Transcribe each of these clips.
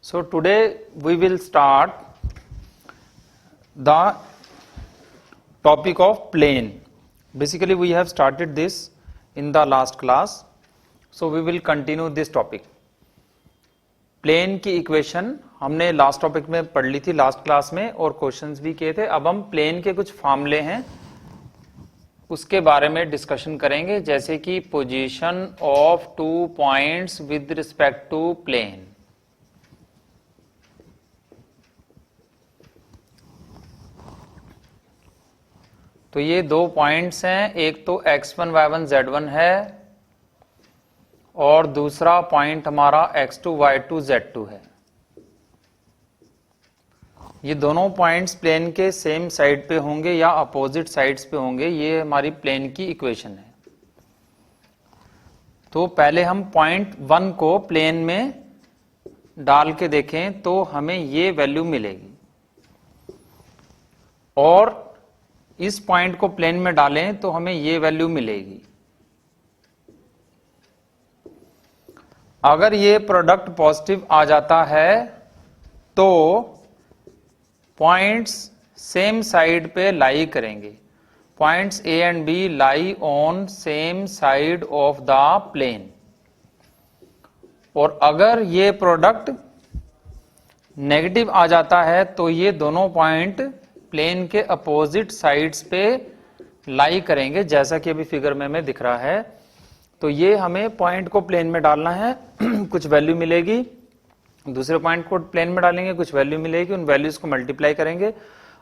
So today we will start the topic of plane. Basically we have started this in the last class, so we will continue this topic. Plane की equation हमने last topic में पढ़ ली थी last class में, और questions भी किए थे. अब हम प्लेन के कुछ फॉर्मूले हैं उसके बारे में डिस्कशन करेंगे, जैसे कि position of two points with respect to plane. तो ये दो पॉइंट्स हैं, एक तो x1 y1 z1 है और दूसरा पॉइंट हमारा x2 y2 z2 है. ये दोनों पॉइंट्स प्लेन के सेम साइड पे होंगे या अपोजिट साइड्स पे होंगे. ये हमारी प्लेन की इक्वेशन है. तो पहले हम पॉइंट 1 को प्लेन में डाल के देखें तो हमें ये वैल्यू मिलेगी, और इस पॉइंट को प्लेन में डालें तो हमें ये वैल्यू मिलेगी. अगर ये प्रोडक्ट पॉजिटिव आ जाता है तो पॉइंट्स सेम साइड पे लाई करेंगे. Points A and B lie on same side of the plane. और अगर ये प्रोडक्ट नेगेटिव आ जाता है तो ये दोनों पॉइंट प्लेन के अपोजिट साइड्स पे लाई करेंगे, जैसा कि अभी फिगर में हमें दिख रहा है. तो ये हमें पॉइंट को प्लेन में डालना है, कुछ वैल्यू मिलेगी. दूसरे पॉइंट को प्लेन में डालेंगे, कुछ वैल्यू मिलेगी. उन वैल्यूज को मल्टीप्लाई करेंगे.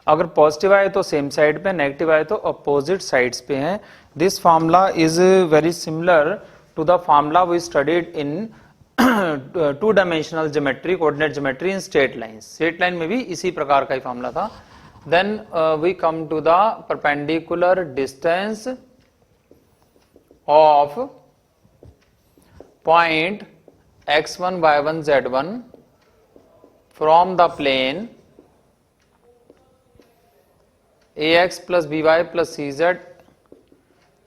अगर पॉजिटिव आए तो सेम साइड पे, नेगेटिव आए तो अपोजिट साइड्स पे हैं. This formula is very similar to the formula we studied in two dimensional geometry, coordinate geometry in straight line. Straight line में भी इसी प्रकार का ही फार्मूला था. Then we come to the perpendicular distance of point x1 y1 z1 from the plane ax plus by plus cz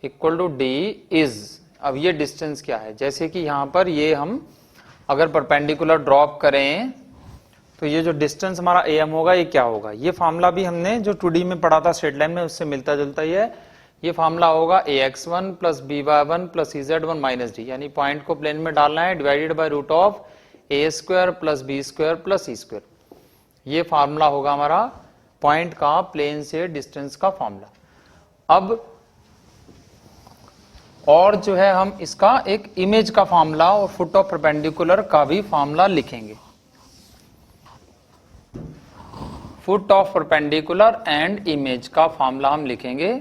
equal to d is. अब ये distance क्या है, जैसे कि यहां पर ये हम अगर परपेंडिकुलर ड्रॉप करें तो ये जो डिस्टेंस हमारा am होगा ये क्या होगा. ये फार्मूला भी हमने जो 2D में पढ़ा था स्ट्रेट लाइन में उससे मिलता जुलता ही है. ये फार्मूला होगा ax1 plus by1 plus ez1 minus D, यानी पॉइंट को प्लेन में डालना है, divided by root of a square plus B square plus C square. ये फार्मूला होगा हमारा पॉइंट का प्लेन से डिस्टेंस का फार्मूला. अब और जो है हम इसका एक इमेज का फार्मूला और फुट ऑफ परपेंडिकुलर का भी फार्मूला लिखेंगे. Foot of perpendicular and image का फार्मूला हम लिखेंगे.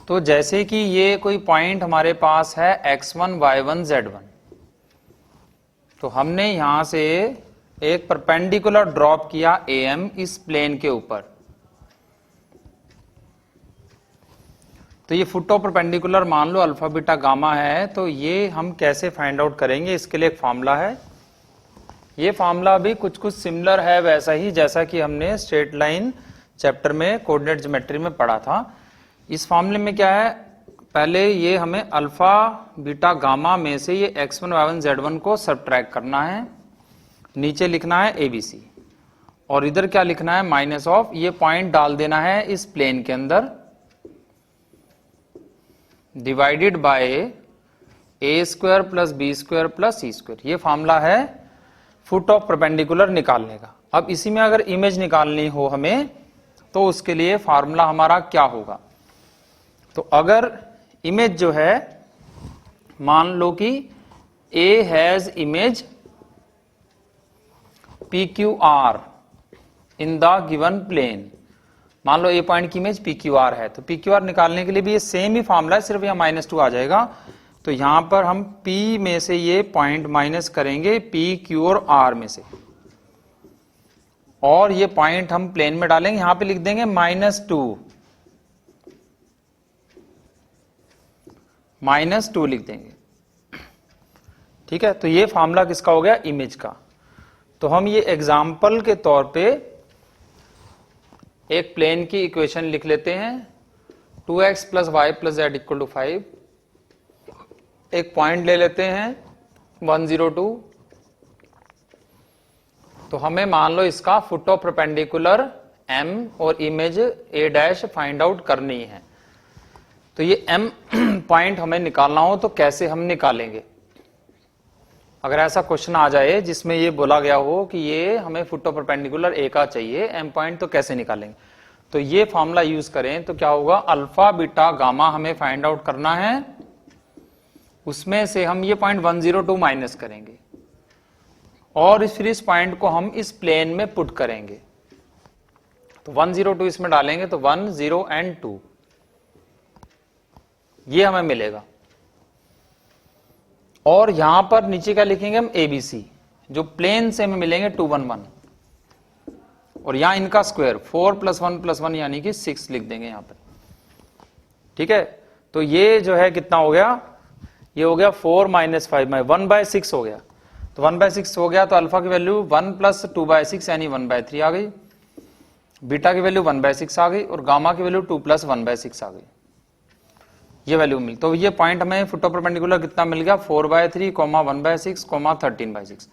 तो जैसे कि ये कोई पॉइंट हमारे पास है x1 y1 z1, तो हमने यहां से एक परपेंडिकुलर ड्रॉप किया am इस प्लेन के ऊपर. तो ये फुट ऑफ परपेंडिकुलर मान लो अल्फा बीटा गामा है. तो ये हम कैसे फाइंड आउट करेंगे, इसके लिए एक फार्मूला है. ये फार्मूला भी कुछ कुछ सिमिलर है वैसा ही जैसा कि हमने स्ट्रेट लाइन चैप्टर में कोऑर्डिनेट ज्योमेट्री में पढ़ा था. इस फार्मूले में क्या है, पहले ये हमें अल्फा बीटा गामा में से ये x1 y1 z1 को सबट्रैक्ट करना है. नीचे लिखना है abc और इधर क्या लिखना है, माइनस ऑफ. ये पॉइंट डाल देना है इस प्लेन के अंदर, divided by A square plus B square plus C square. ये फार्मूला है फुट ऑफ परपेंडिकुलर निकालने का. अब इसी में अगर इमेज निकालनी हो हमें तो उसके लिए फार्मूला हमारा क्या होगा. तो अगर इमेज जो है, मान लो कि A has image P Q R in the given plane. मान लो ए पॉइंट की इमेज पी क्यू आर है, तो पी क्यू आर निकालने के लिए भी ये सेम ही फार्मूला है, सिर्फ यहाँ -2 आ जाएगा. तो यहां पर हम P में से ये पॉइंट माइनस करेंगे P, Q और R में से, और ये पॉइंट हम प्लेन में डालेंगे. यहां पे लिख देंगे -2 लिख देंगे. ठीक है, तो ये फार्मूला किसका हो गया, इमेज का. तो हम ये एग्जाम्पल के तौर पे एक प्लेन की इक्वेशन लिख लेते हैं. 2x plus Y plus Z equal to 5. एक पॉइंट ले लेते हैं 102, तो हमें मान लो इसका फुट ऑफ परपेंडिकुलर m और इमेज a' फाइंड आउट करनी है। तो ये m पॉइंट हमें निकालना हो तो कैसे हम निकालेंगे? अगर ऐसा क्वेश्चन आ जाए जिसमें ये बोला गया हो कि ये हमें फुट ऑफ परपेंडिकुलर a का चाहिए m पॉइंट, तो कैसे निकालेंगे? तो ये फॉर्मूला यूज करें तो क्या होगा, अल्फा बीटा गामा हमें फाइंड आउट करना है, उसमें से हम ये पॉइंट 102 माइनस करेंगे और फिर इस पॉइंट को हम इस प्लेन में पुट करेंगे। तो 102 इसमें डालेंगे तो 1 0 एंड 2 ये हमें मिलेगा। और यहां पर नीचे क्या लिखेंगे हम, ABC, जो प्लेन से हमें मिलेंगे 211, और यहां इनका स्क्वायर 4 + 1 + 1 यानी कि 6 लिख देंगे यहां पर। ठीक है, तो ये जो है कितना हो गया, ये हो गया 4 - 5 1/6 हो गया। तो 1/6 हो गया तो अल्फा की वैल्यू 1 + 2/6 यानी 1/3 आ गई, बीटा की वैल्यू 1/6 आ गई और गामा की वैल्यू 2 + 1/6 आ गई। ये वैल्यू मिली। तो ये पॉइंट हमें फुट ऑफ परपेंडिकुलर कितना मिल गया, 4/3, 1/6, 13/6।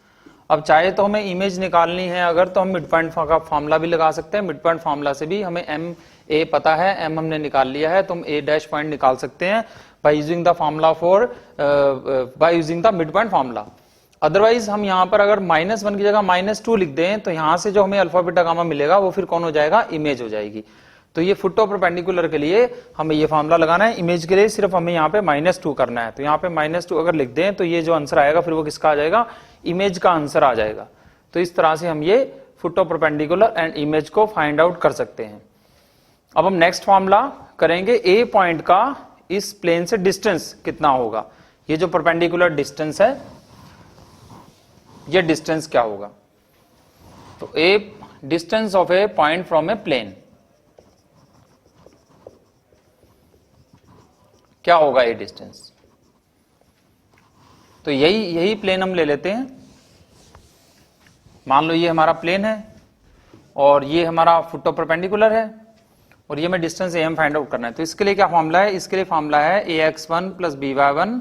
अब चाहे तो हमें इमेज निकालनी है अगर, तो हम मिड पॉइंट का फॉर्मूला भी लगा सकते हैं। मिड पॉइंट फॉर्मूला से भी हमें एम ए पता है, एम हमने निकाल लिया है, तो हम a' पॉइंट निकाल सकते हैं by using the formula by using the mid point formula. Otherwise हम यहां पर अगर -1 की जगह -2 लिख दें तो यहां से जो हमें अल्फा बीटा गामा मिलेगा वो फिर कौन हो जाएगा, इमेज हो जाएगी। तो ये फुट ऑफ परपेंडिकुलर के लिए हमें ये फॉर्मूला लगाना है, इमेज के लिए सिर्फ हमें यहाँ पे -2 करना है। तो यहाँ पे -2 अगर लिख दें तो ये जो आंसर आएगा फिर वो किसका आ जाएगा, इमेज का आंसर आ जाएगा। तो इस तरह से हम ये foot of perpendicular and image को फाइंड आउट कर सकते हैं। अब हम नेक्स्ट फॉर्मूला करेंगे, ए पॉइंट का इस प्लेन से डिस्टेंस कितना होगा। ये जो परपेंडिकुलर डिस्टेंस है, ये डिस्टेंस क्या होगा। तो a distance of a point from a plane क्या होगा, ये डिस्टेंस। तो यही प्लेन हम ले लेते हैं। मान लो ये हमारा प्लेन है और ये हमारा फुट ऑफ परपेंडिकुलर है और ये हमें डिस्टेंस एम फाइंड आउट करना है। तो इसके लिए क्या फॉर्मूला है, इसके लिए फॉर्मूला है ax1 + by1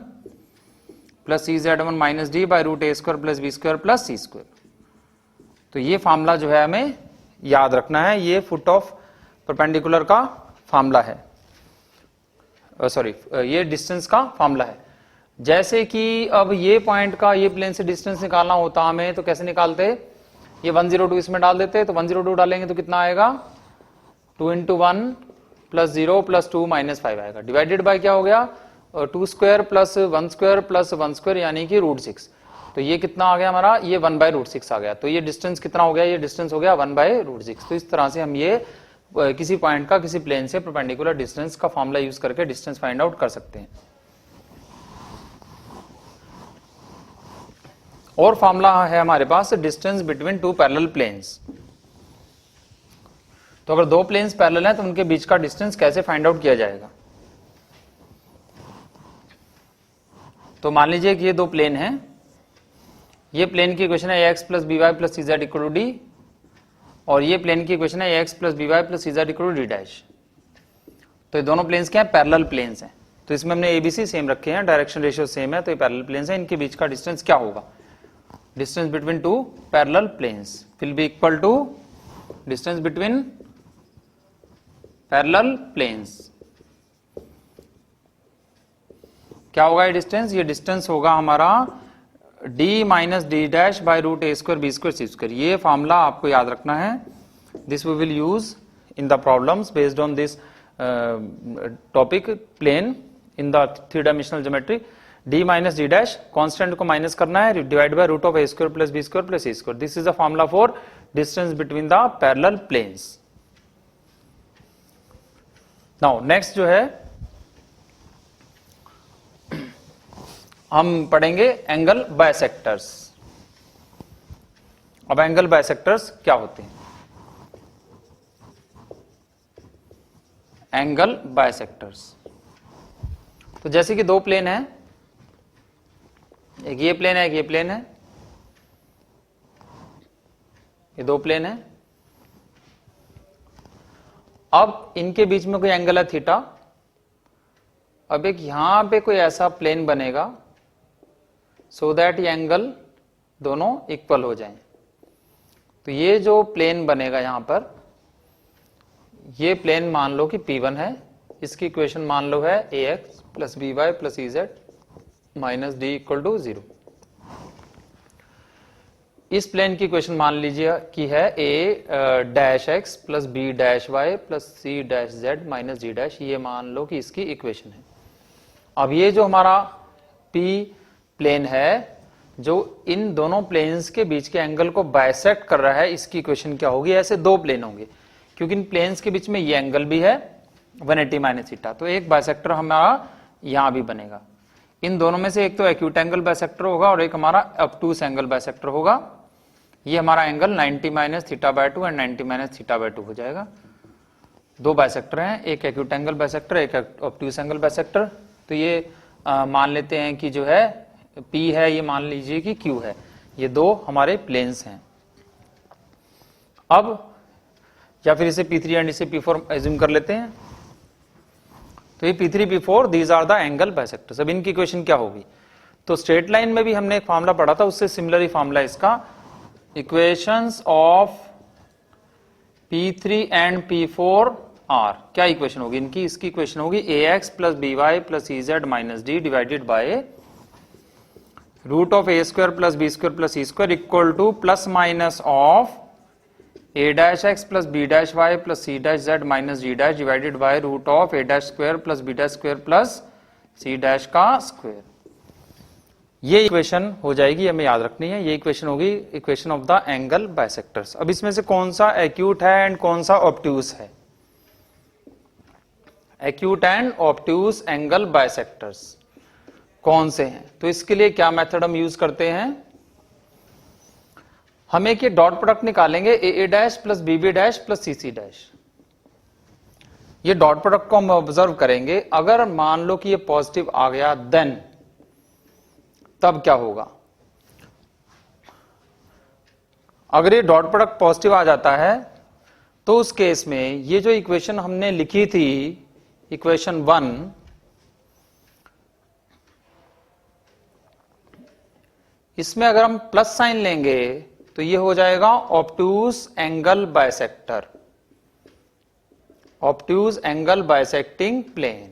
+ cz1 - d / √a² + b² + c²। तो ये फॉर्मूला जो है हमें याद रखना है, ये फुट ऑफ परपेंडिकुलर का फॉर्मूला है, सॉरी ये डिस्टेंस का फॉर्मूला है। जैसे कि अब ये पॉइंट का ये प्लेन से डिस्टेंस निकालना होता हमें, तो कैसे निकालते, ये 102 इसमें डाल देते। तो 102 डालेंगे तो कितना आएगा, 2 × 1 + 0 + 2 - 5 आएगा, डिवाइडेड बाय क्या हो गया, 2² + 1² + 1² यानी कि √6। तो ये कितना आ गया हमारा, ये 1/√6 आ गया। तो ये डिस्टेंस कितना हो गया, ये डिस्टेंस हो गया 1/√6। तो इस तरह से हम ये किसी पॉइंट का किसी प्लेन से परपेंडिकुलर डिस्टेंस का फॉर्मूला यूज करके डिस्टेंस फाइंड आउट कर सकते हैं। और फॉर्मूला है हमारे पास डिस्टेंस बिटवीन 2 पैरेलल प्लेन्स। तो अगर 2 प्लेन्स पैरेलल हैं तो उनके बीच का डिस्टेंस कैसे फाइंड आउट किया जाएगा। तो मान लीजिए कि ये 2 प्लेन हैं, ये प्लेन की इक्वेशन है ax + by + cz = d और ये प्लेन की इक्वेशन है ax + by + cz = d'। तो ये दोनों प्लेन्स क्या है, पैरेलल प्लेन्स हैं। तो इसमें हमने ABC सेम रखे हैं, डायरेक्शन रेशियो सेम है, तो ये पैरेलल प्लेन्स हैं, इनके बीच का डिस्टेंस क्या होगा, distance between 2 parallel planes will be equal to distance between parallel planes. क्या होगा ये डिस्टेंस, ये डिस्टेंस होगा हमारा d - d' / √a² b² c²। ये फॉर्मूला आपको याद रखना है, this we will use in the problems based on this topic plane in the three dimensional geometry. d - d' constant को माइनस करना है, divide by √a² + b² + c²। This is the formula for distance between the parallel planes. Now next जो है हम पढ़ेंगे angle bisectors. अब angle bisectors क्या होते हैं, एंगल बाइसेक्टर्स। तो जैसे कि 2 प्लेन है, एक ये प्लेन है, एक ये प्लेन है, ये 2 प्लेन है। अब इनके बीच में कोई एंगल है थीटा। अब एक यहां पे कोई ऐसा प्लेन बनेगा सो दैट ये एंगल दोनों इक्वल हो जाएं। तो ये जो प्लेन बनेगा यहां पर, ये प्लेन मान लो कि P1 है, इसकी इक्वेशन मान लो है ax plus B Y plus E Z minus D equal to 0। इस प्लेन की इक्वेशन मान लीजिए कि है a dash X plus B dash Y plus C dash Z minus D dash, ये मान लो कि इसकी इक्वेशन है। अब ये जो हमारा P प्लेन है जो इन दोनों प्लेन्स के बीच के एंगल को बाइसेक्ट कर रहा है, इसकी इक्वेशन क्या होगी? ऐसे दो प्लेन होंगे क्योंकि इन प्लेन्स के बीच में ये एंगल भी है 180 माइनस थीटा, तो एक बाइसेक्टर हमारा यहां भी बनेगा। इन दोनों में से एक तो एक्यूट एंगल बाइसेक्टर होगा और एक हमारा ऑब्टूस एंगल बाइसेक्टर होगा। ये हमारा angle 90 minus theta by 2 and 90 minus theta by 2 हो जाएगा। दो बाइसेक्टर हैं, एक एक्यूट एंगल बाइसेक्टर, एक ऑब्टूस एंगल बाइसेक्टर। तो ये मान लेते हैं कि जो है P है, ये मान लीजिए कि Q है। ये दो हमारे प्लेन्स हैं। अब या फिर इसे P3 एंड इसे P4 एज्यूम कर लेते हैं। तो ये P3 P4 these are the angle bisectors. अब इनकी इक्वेशन क्या होगी? तो स्ट्रेट लाइन में भी हमने एक फॉर्मूला पढ़ा था, उससे सिमिलर ही फॉर्मूला इसका। Equations of P3 and P4 are, क्या इक्वेशन होगी इनकी? इसकी इक्वेशन होगी ax plus B Y plus E Z minus D divided by root of A square plus B square plus E square equal to plus minus of A dash X plus B dash Y plus C dash Z minus D dash divided by root of A dash square plus B dash square plus C dash का square. ये equation हो जाएगी, हमें याद रखनी है। ये equation होगी equation of the angle bisectors. अब इसमें से कौन सा एक्यूट है एंड कौन सा ऑब्ट्यूस है? Acute and obtuse angle bisectors कौन से हैं? तो इसके लिए क्या मेथड हम यूज करते हैं? हम एक ये डॉट प्रोडक्ट निकालेंगे A dash plus B dash plus C dash. ये डॉट प्रोडक्ट को हम ऑब्जर्व करेंगे। अगर मान लो कि ये पॉजिटिव आ गया देन तब क्या होगा? अगर ये डॉट प्रोडक्ट पॉजिटिव आ जाता है तो उस केस में ये जो इक्वेशन हमने लिखी थी इक्वेशन 1, इसमें अगर हम प्लस साइन लेंगे तो ये हो जाएगा obtuse angle bisector, obtuse angle bisecting plane.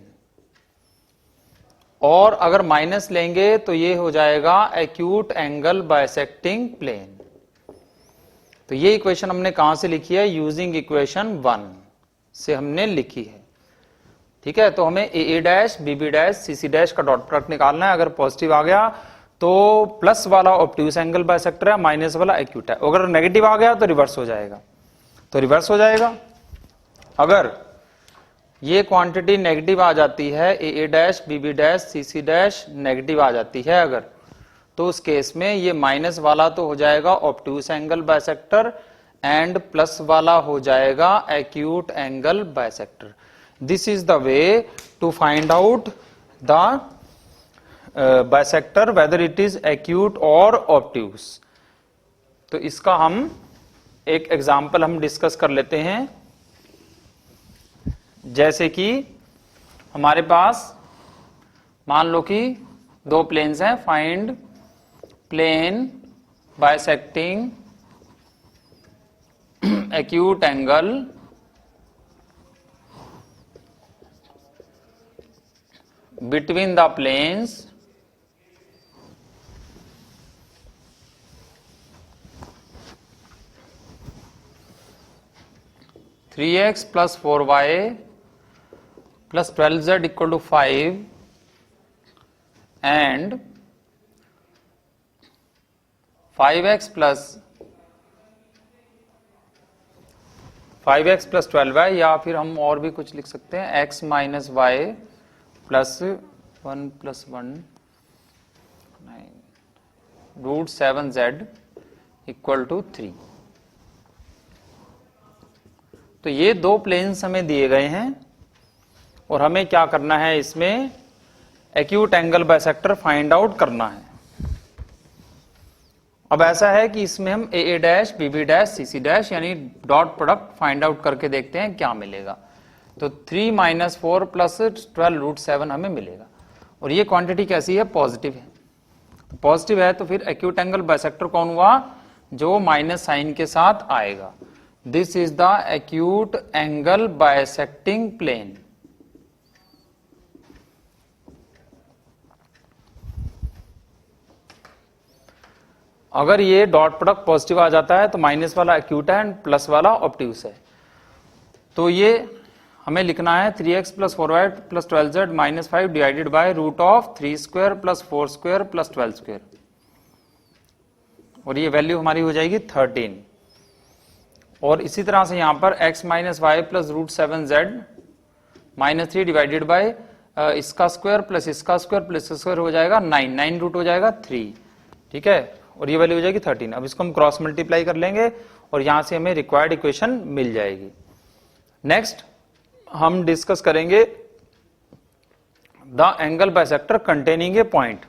और अगर माइनस लेंगे तो ये हो जाएगा एक्यूट एंगल बाइसेक्टिंग प्लेन। तो ये इक्वेशन हमने कहां से लिखी है? यूजिंग इक्वेशन 1 से हमने लिखी है। ठीक है, तो हमें A dash B dash C dash का डॉट प्रोडक्ट निकालना है। अगर पॉजिटिव आ गया तो प्लस वाला ऑब्ट्यूस एंगल बाइसेक्टर है, माइनस वाला एक्यूट है। अगर नेगेटिव आ गया तो रिवर्स हो जाएगा, तो रिवर्स हो जाएगा। अगर ये क्वांटिटी नेगेटिव आ जाती है, A dash B dash C dash negative आ जाती है अगर, तो उस केस में ये माइनस वाला तो हो जाएगा obtuse angle bisector and plus वाला हो जाएगा acute angle bisector. This is the way to find out the bisector whether it is acute और ऑब्ट्यूस। तो इसका हम एक एग्जांपल हम डिस्कस कर लेते हैं। जैसे कि हमारे पास मान लो कि दो प्लेन्स हैं, find plane bisecting acute angle between the planes three X plus 4y plus 12z equal to 5 and 5x plus 12y, या फिर हम और भी कुछ लिख सकते हैं x minus Y plus 1 plus 1 root 7z equal to 3। तो ये दो प्लेन्स हमें दिए गए हैं और हमें क्या करना है, इसमें acute angle bisector find out करना है। अब ऐसा है कि इसमें हम A dash B dash C dash यानी डॉट प्रोडक्ट फाइंड आउट करके देखते हैं क्या मिलेगा। तो 3 माइनस 4 प्लस 12 रूट 7 हमें मिलेगा और ये क्वांटिटी कैसी है? पॉजिटिव है। तो पॉजिटिव है तो फिर एक्यूट एंगल बाइसेक्टर कौन हुआ, जो माइनस साइन के साथ आएगा। This is the acute angle bisecting plane. अगर ये डॉट प्रोडक्ट पॉजिटिव आ जाता है तो माइनस वाला एक्यूट है एंड प्लस वाला ऑब्ट्यूस है। तो ये हमें लिखना है 3x plus 4y plus 12z minus 5 divided by root of 3 square plus 4 square plus 12 square, और ये वैल्यू हमारी हो जाएगी 13। और इसी तरह से यहां पर x minus Y plus root 7z minus 3 divided by इसका स्क्वायर प्लस इसका स्क्वायर प्लस स्क्वायर हो जाएगा 9 रूट हो जाएगा 3, ठीक है, और ये वैल्यू हो जाएगी 13। अब इसको हम क्रॉस मल्टीप्लाई कर लेंगे और यहां से हमें रिक्वायर्ड इक्वेशन मिल जाएगी। नेक्स्ट हम डिस्कस करेंगे the angle bisector containing A point.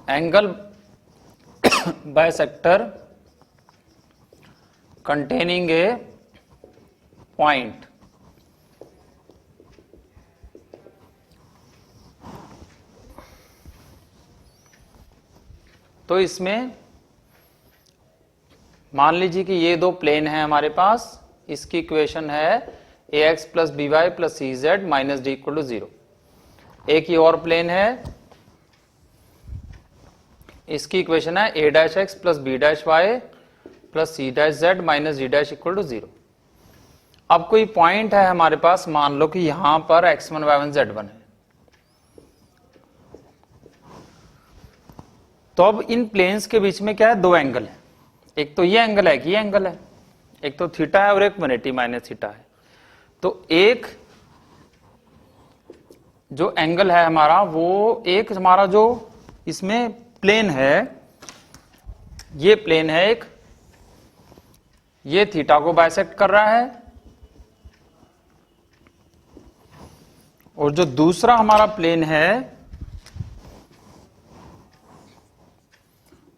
Angle bisector containing A point. तो इसमें मान लीजिए कि ये दो प्लेन है हमारे पास, इसकी इक्वेशन है ax plus B Y plus C Z minus D equal to 0। एक ही और प्लेन है, इसकी इक्वेशन है a dash X plus B dash Y plus C dash Z minus D dash equal to 0। अब कोई पॉइंट है हमारे पास, मान लो कि यहां पर x1 y1 z1 है। तो अब इन प्लेन्स के बीच में क्या है, दो एंगल है, एक तो ये एंगल है कि ये एंगल है, एक तो थीटा है और एक 180 माइनस थीटा है। तो एक जो एंगल है हमारा, वो एक हमारा जो इसमें प्लेन है, ये प्लेन है एक, ये थीटा को बाइसेक्ट कर रहा है, और जो दूसरा हमारा प्लेन है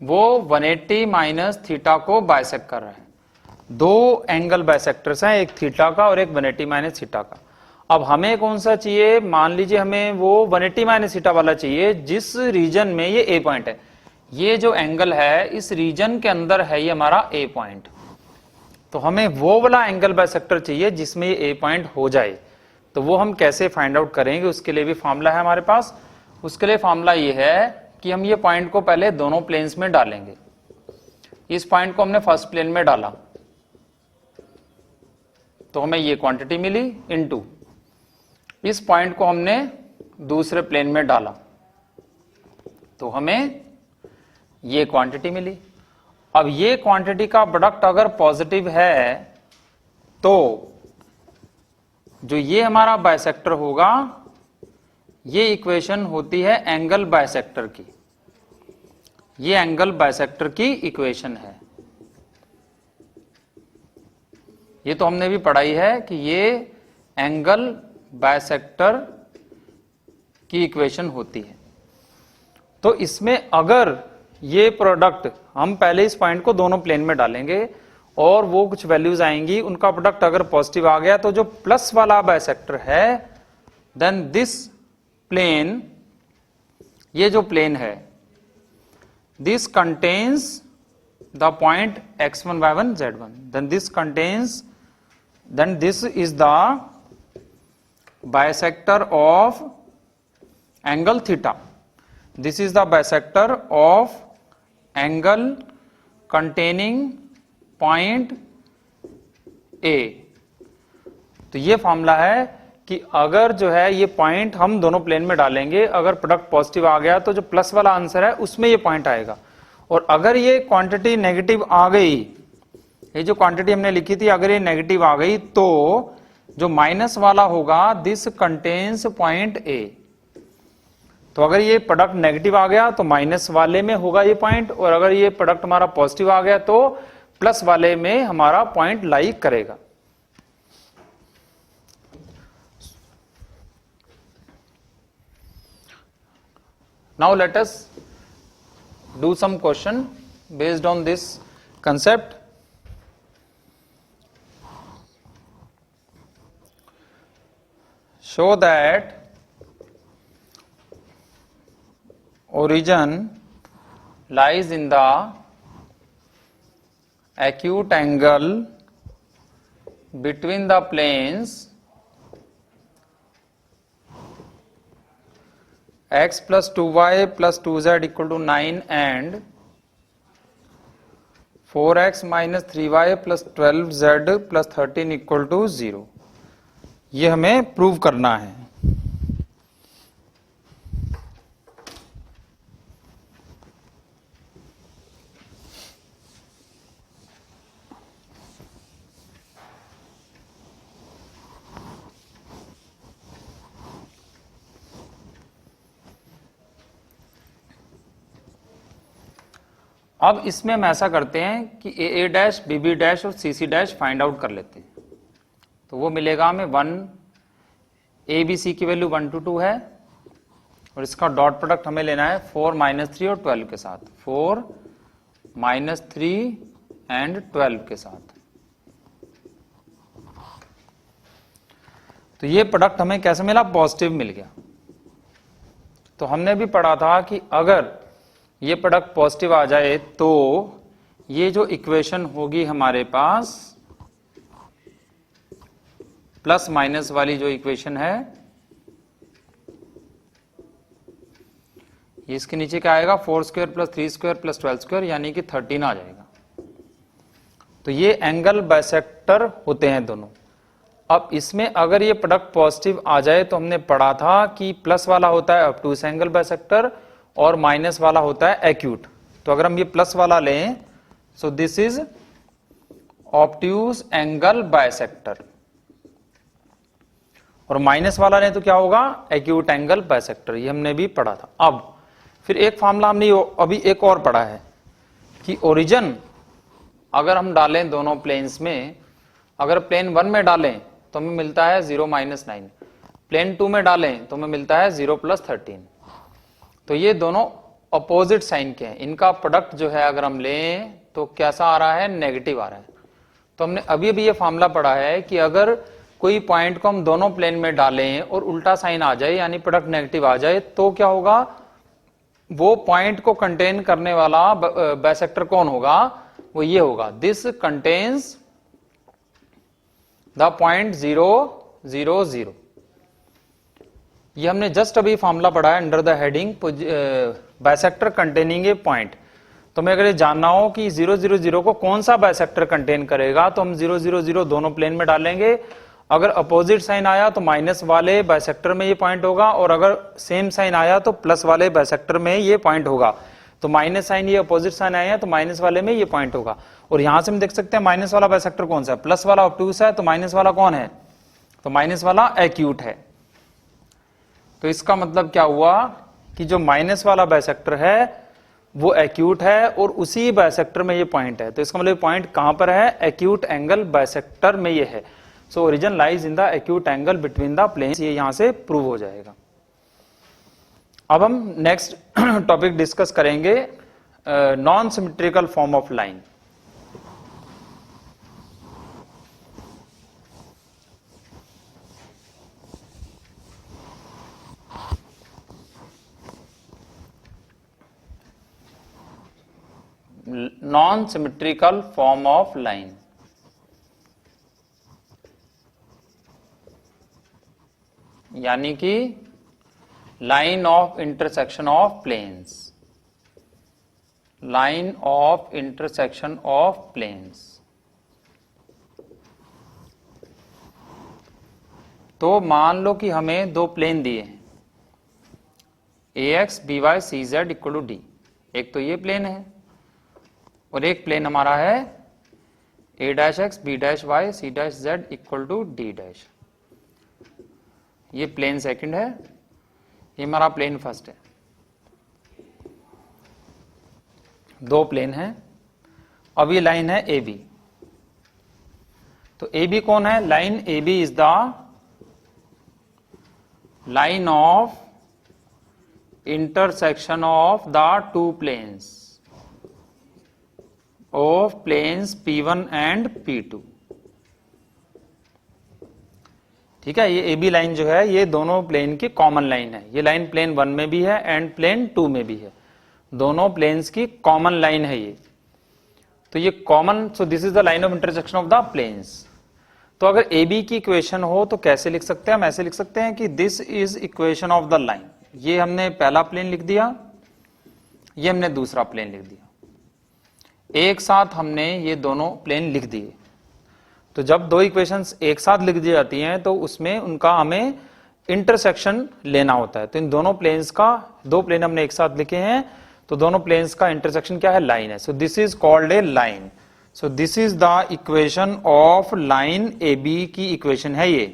वो 180 माइनस थीटा को बाइसेक्ट कर रहा है। दो एंगल बाइसेक्टर्स हैं, एक थीटा का और एक 180 माइनस थीटा का। अब हमें कौन सा चाहिए, मान लीजिए हमें वो 180 माइनस थीटा वाला चाहिए जिस रीजन में ये ए पॉइंट है। ये जो एंगल है इस रीजन के अंदर है ये हमारा ए पॉइंट। तो हमें वो वाला एंगल बाइसेक्टर चाहिए जिसमें ये ए पॉइंट हो जाए। तो वो हम कैसे फाइंड आउट करेंगे, उसके लिए भी फॉर्मूला है हमारे पास। उसके लिए फॉर्मूला ये है कि हम ये पॉइंट को पहले दोनों प्लेन्स में डालेंगे। इस पॉइंट को हमने फर्स्ट प्लेन में डाला तो हमें ये क्वांटिटी मिली, इनटू इस पॉइंट को हमने दूसरे प्लेन में डाला तो हमें ये क्वांटिटी मिली। अब ये क्वांटिटी का प्रोडक्ट अगर पॉजिटिव है तो जो ये हमारा बाइसेक्टर होगा, ये इक्वेशन होती है एंगल बाइसेक्टर की। ये एंगल बाइसेक्टर की इक्वेशन है। ये तो हमने भी पढ़ाई है कि ये एंगल बाइसेक्टर की इक्वेशन होती है। तो इसमें अगर ये प्रोडक्ट, हम पहले इस पॉइंट को दोनों प्लेन में डालेंगे और वो कुछ वैल्यूज आएंगी, उनका प्रोडक्ट अगर पॉजिटिव आ गया तो जो प्लस वाला बाइसेक्टर है, देन दिस प्लेन, ये जो प्लेन है, this contains the point x1 y1 z1, then this is the bisector of angle theta. This is the bisector of angle containing point A। तो ये फॉर्मूला है कि अगर जो है ये पॉइंट हम दोनों प्लेन में डालेंगे, अगर प्रोडक्ट पॉजिटिव आ गया तो जो प्लस वाला आंसर है उसमें ये पॉइंट आएगा, और अगर ये क्वांटिटी नेगेटिव आ गई, ये जो क्वांटिटी हमने लिखी थी अगर ये नेगेटिव आ गई तो जो माइनस वाला होगा, दिस कंटेन्स पॉइंट ए। तो अगर ये प्रोडक्ट नेगेटिव आ गया तो माइनस वाले में होगा ये पॉइंट, और अगर ये प्रोडक्ट हमारा पॉजिटिव आ गया तो प्लस वाले में हमारा पॉइंट लाई करेगा। Now let us do some question based on this concept. show that origin lies in the acute angle between the planes x plus 2y plus 2z equal to 9 and 4x minus 3y plus 12z plus 13 equal to 0। ये हमें prove करना है। अब इसमें हम ऐसा करते हैं कि ए डैश बी बी डैश और सी सी डैश फाइंड आउट कर लेते हैं। तो वो मिलेगा हमें 1 ए बी सी की वैल्यू 1 to 2 है और इसका डॉट प्रोडक्ट हमें लेना है 4 - 3 और 12 के साथ, 4 - 3 एंड 12 के साथ। तो ये प्रोडक्ट हमें कैसे मिला? पॉजिटिव मिल गया। तो हमने भी पढ़ा था कि अगर ये प्रोडक्ट पॉजिटिव आ जाए तो ये जो इक्वेशन होगी हमारे पास प्लस माइनस वाली जो इक्वेशन है, ये इसके नीचे क्या आएगा? 4² + 3² + 12² यानी कि 13 आ जाएगा। तो ये एंगल बाइसेक्टर होते हैं दोनों। अब इसमें अगर ये प्रोडक्ट पॉजिटिव आ जाए तो हमने पढ़ा था कि प्लस वाला होता है ऑब्टूस एंगल बाइसेक्टर और माइनस वाला होता है एक्यूट। तो अगर हम ये प्लस वाला लें, सो this is obtuse angle bisector, और माइनस वाला लें तो क्या होगा? Acute angle bisector. ये हमने भी पढ़ा था। अब फिर एक फॉर्मूला हमने अभी एक और पढ़ा है कि ओरिजिन अगर हम डालें दोनों प्लेन्स में, अगर प्लेन 1 में डालें तो हमें मिलता है 0 - 9, प्लेन 2 में डालें तो हमें मिलता है 0 + 13। तो ये दोनों अपोजिट साइन के हैं, इनका प्रोडक्ट जो है अगर हम लें तो कैसा आ रहा है? नेगेटिव आ रहा है। तो हमने अभी अभी ये फॉर्मूला पढ़ा है कि अगर कोई पॉइंट को हम दोनों प्लेन में डालें और उल्टा साइन आ जाए यानी प्रोडक्ट नेगेटिव आ जाए तो क्या होगा? वो पॉइंट को कंटेन करने वाला बाइसेक्टर कौन होगा? वो ये होगा, दिस कंटेन्स द पॉइंट 0 0 0। ये हमने जस्ट अभी फॉर्मूला पढ़ा है under the heading bisector containing A point. तो मैं अगर ये जानना हो कि 0 0 0 को कौन सा बाइसेक्टर कंटेन करेगा तो हम 0 0 0 दोनों प्लेन में डालेंगे। अगर अपोजिट साइन आया तो माइनस वाले बाइसेक्टर में ये पॉइंट होगा, और अगर सेम साइन आया तो प्लस वाले बाइसेक्टर में ये पॉइंट होगा। तो माइनस साइन, ये अपोजिट साइन आया तो माइनस वाले में ये पॉइंट होगा। और यहां से हम देख सकते हैं माइनस वाला बाइसेक्टर कौन सा है? प्लस वाला ऑब्टूस है, तो माइनस वाला कौन है? तो माइनस वाला एक्यूट है। तो इसका मतलब क्या हुआ कि जो माइनस वाला बाइसेक्टर है वो एक्यूट है और उसी बाइसेक्टर में ये पॉइंट है। तो इसका मतलब पॉइंट कहां पर है? एक्यूट एंगल बाइसेक्टर में ये है। So origin lies in the acute angle between the planes. ये यहां से प्रूव हो जाएगा। अब हम नेक्स्ट टॉपिक डिस्कस करेंगे non symmetrical form of line. Non symmetrical form of line यानी कि line of intersection of planes, line of intersection of planes. तो मान लो कि हमें दो प्लेन दिए हैं AX BY CZ equal to D। एक तो ये प्लेन है और एक प्लेन हमारा है A'(X B'(Y C'(Z equal to D'। ये प्लेन सेकंड है, ये हमारा प्लेन फर्स्ट है। दो प्लेन है। अब ये लाइन है AB। तो AB कौन है? Line AB is the line of intersection of the two planes of planes P1 and P2। ठीक है, ये ए बी लाइन जो है ये दोनों प्लेन की कॉमन लाइन है। ये लाइन प्लेन 1 में भी है एंड प्लेन 2 में भी है, दोनों प्लेन्स की कॉमन लाइन है ये। तो ये common, so this is the line of intersection of the planes. तो अगर ए बी की इक्वेशन हो तो कैसे लिख सकते हैं हम? ऐसे लिख सकते हैं कि this is equation of the line. ये हमने पहला प्लेन लिख दिया, ये हमने दूसरा प्लेन लिख दिया, एक साथ हमने ये दोनों प्लेन लिख दिए। तो जब दो इक्वेशंस एक साथ लिख दी जाती हैं तो उसमें उनका हमें इंटरसेक्शन लेना होता है। तो इन दोनों प्लेन्स का, दो प्लेन हमने एक साथ लिखे हैं तो दोनों प्लेन्स का इंटरसेक्शन क्या है? लाइन है। So this is called a line. So this is the equation of line A B की इक्वेशन है ये,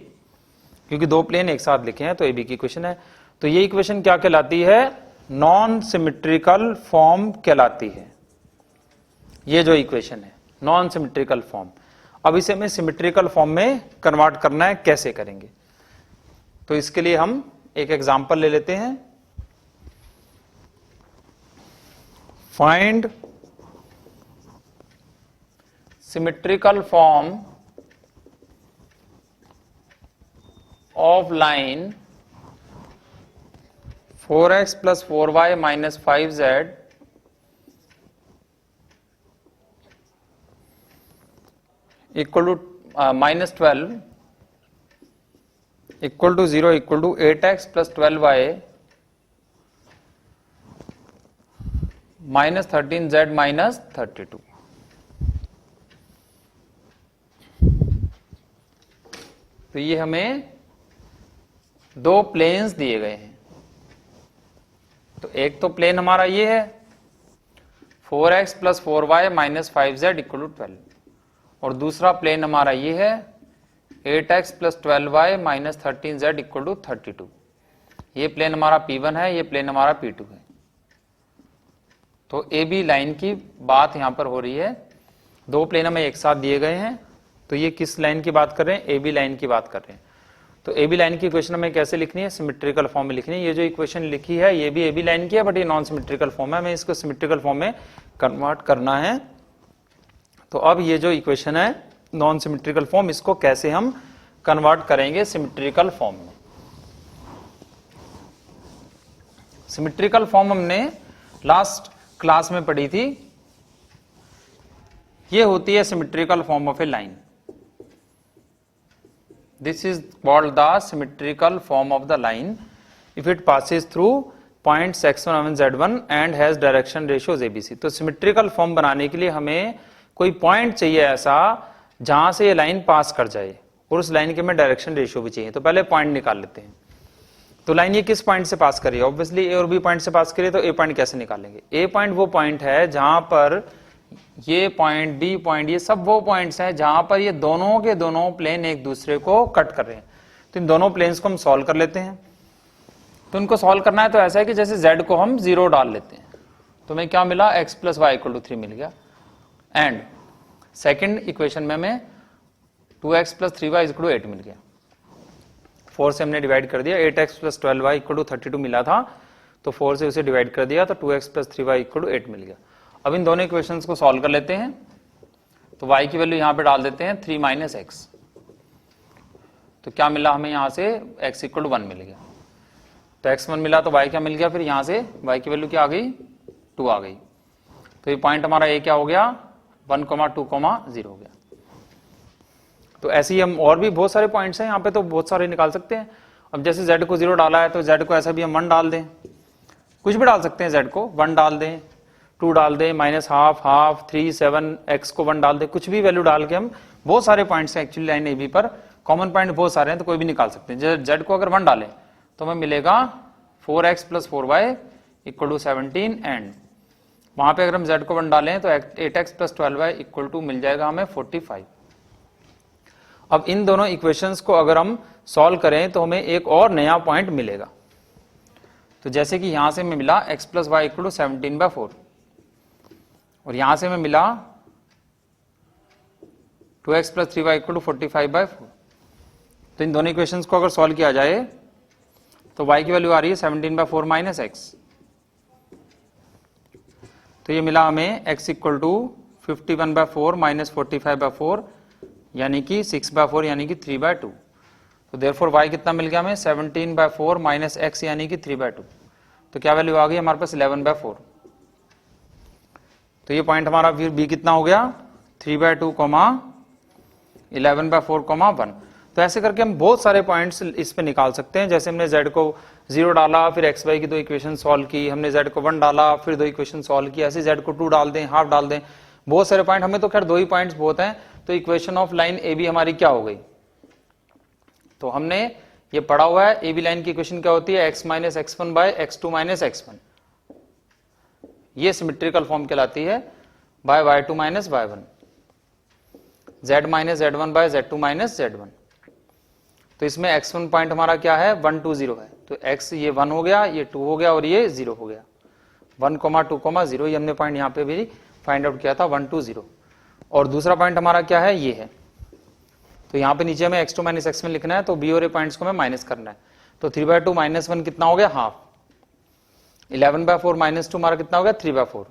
क्योंकि दो प्लेन एक साथ लिखे हैं तो ए बी की इक्वेशन है। तो ये इक्वेशन क्या कहलाती है? नॉन सिमेट्रिकल फॉर्म कहलाती है। ये जो इक्वेशन है नॉन सिमेट्रिकल फॉर्म। अब इसे हमें सिमेट्रिकल फॉर्म में कन्वर्ट करना है, कैसे करेंगे? तो इसके लिए हम एक एग्जांपल ले लेते हैं। Find symmetrical form of line 4x plus 4y minus 5z equal to minus 12 equal to 0 equal to 8x plus 12y minus 13z minus 32। तो ये हमें दो प्लेन्स दिए गए हैं। तो एक तो प्लेन हमारा ये है 4x plus 4y minus 5z equal to 12, और दूसरा प्लेन हमारा ये है 8x plus 12y minus 13z equal to 32। ये प्लेन हमारा P1 है, ये प्लेन हमारा P2 है। तो ए बी लाइन की बात यहां पर हो रही है। दो प्लेन हमें एक साथ दिए गए हैं, तो ये किस लाइन की बात कर रहे हैं? ए बी लाइन की बात कर रहे हैं। तो ए बी लाइन की इक्वेशन हमें कैसे लिखनी है? सिमेट्रिकल फॉर्म में लिखनी है। ये जो इक्वेशन लिखी है ये भी ए बी लाइन की है, बट ये नॉन सिमेट्रिकल फॉर्म है, हमें इसको सिमेट्रिकल फॉर्म में कन्वर्ट करना है। तो अब ये जो इक्वेशन है नॉन सिमेट्रिकल फॉर्म, इसको कैसे हम कन्वर्ट करेंगे सिमेट्रिकल फॉर्म में? सिमेट्रिकल फॉर्म हमने लास्ट क्लास में पढ़ी थी। ये होती है symmetrical form of A line. This is called the symmetrical form of the line if it passes through points x1 and z1 and has direction ratios abc। तो symmetrical form बनाने के लिए हमें कोई पॉइंट चाहिए ऐसा जहां से ये लाइन पास कर जाए, और उस लाइन के में डायरेक्शन रेशियो भी चाहिए। तो पहले पॉइंट निकाल लेते हैं। तो लाइन ये किस पॉइंट से पास करी है? ऑब्वियसली ए और बी पॉइंट से पास करिए। तो ए पॉइंट कैसे निकालेंगे? ए पॉइंट वो पॉइंट है जहां पर ये पॉइंट, बी पॉइंट, ये सब वो पॉइंट्स हैं जहां पर ये दोनों के दोनों प्लेन एक दूसरे को कट कर रहे हैं। तो इन दोनों प्लेन्स को हम सॉल्व कर लेते हैं। तो इनको सॉल्व करना है तो ऐसा है कि जैसे z को हम 0 डाल लेते हैं, तो हमें क्या मिला? x plus y equal to 3 मिल गया। एंड सेकेंड इक्वेशन में हमें 2x plus 3y equal to 8 मिल गया। 4 से हमने डिवाइड कर दिया, 8x plus 12y equal to 32 मिला था, तो 4 से उसे डिवाइड कर दिया, तो 2x plus 3y equal to 8 मिल गया। अब इन दोनों इक्वेशंस को सॉल्व कर लेते हैं। तो y की वैल्यू यहां पे डाल देते हैं 3 minus x। तो क्या मिला हमें? यहां से x equal to 1 मिल गया। तो x1 मिला तो y क्या मिल गया? फिर यहां से y की वैल्यू क्या आ गई? 2 आ गई। तो ये पॉइंट हमारा a क्या हो गया? 1, 2, 0 हो गया। तो ऐसे ही हम और भी बहुत सारे पॉइंट्स हैं यहाँ पे, तो बहुत सारे निकाल सकते हैं। अब जैसे z को 0 डाला है तो z को ऐसा भी हम 1 डाल दें, कुछ भी डाल सकते हैं। z को 1 डाल दें, 2 डाल दें, -12, 3, 7, x को 1 डाल दें, कुछ भी वैल्यू डाल के हम, बहुत सारे पॉइंट्स हैं एक्चुअली लाइन ए बी पर, कॉमन पॉइंट बहुत सारे हैं, तो कोई भी निकाल सकते हैं। z को अगर 1 डालें तो हमें मिलेगा 4x plus 4y equal to 17, and वहां पे अगर हम z को 1 डालें तो 8x plus 12y equal to मिल जाएगा हमें 45। अब इन दोनों इक्वेशंस को अगर हम सॉल्व करें तो हमें एक और नया पॉइंट मिलेगा। तो जैसे कि यहां से हमें मिला x plus y equal to 17/4, और यहां से हमें मिला 2x plus 3y equal to 45/4। तो इन दोनों इक्वेशंस को अगर सॉल्व किया जाए तो y की वैल्यू आ रही है 17/4 माइनस x। तो ये मिला हमें x इक्वल टू 51/4 माइनस 45/4 यानी कि 6/4 यानी कि 3/2। तो देयरफॉर y कितना मिल गया हमें 17/4 माइनस x यानी कि 3/2। तो क्या वैल्यू आ गई हमारे पास 11/4। तो ये पॉइंट हमारा फिर b कितना हो गया 3/2 11/4 1। तो ऐसे करके हम बहुत सारे पॉइंट्स इस पे निकाल सकते हैं। जैसे हमने z को 0 डाला, फिर x y की दो इक्वेशन सॉल्व की, हमने z को 1 डाला, फिर दो इक्वेशन सॉल्व की, ऐसे z को 2 डाल दें, हाफ डाल दें, बहुत सारे पॉइंट। हमें तो खैर दो ही पॉइंट्स बहुत हैं। तो equation of line A B हमारी क्या हो गई, तो हमने ये पढ़ा हुआ है ए बी लाइन की इक्वेशन क्या होती है x minus x1 bye x2 minus x1। ये सिमेट्रिकल फॉर्म कहलाती है by y2 minus y1, z minus z1 by z2 minus z1। तो इसमें x1 पॉइंट हमारा क्या है 1 2 0 है। तो x ये 1 हो गया, ये 2 हो गया और ये 0 हो गया। 1 2 0 ये हमने पॉइंट यहाँ पे भी फाइंड आउट किया था 1 2 0। और दूसरा पॉइंट हमारा क्या है ये है। तो यहाँ पे नीचे हमें x2 माइनस x1 लिखना है, तो b और a पॉइंट्स को हमें माइनस करना है। तो 3/2 माइनस 1 कितना हो गया हाफ। 11/4 माइनस 2 हमारा कितना हो गया 3/4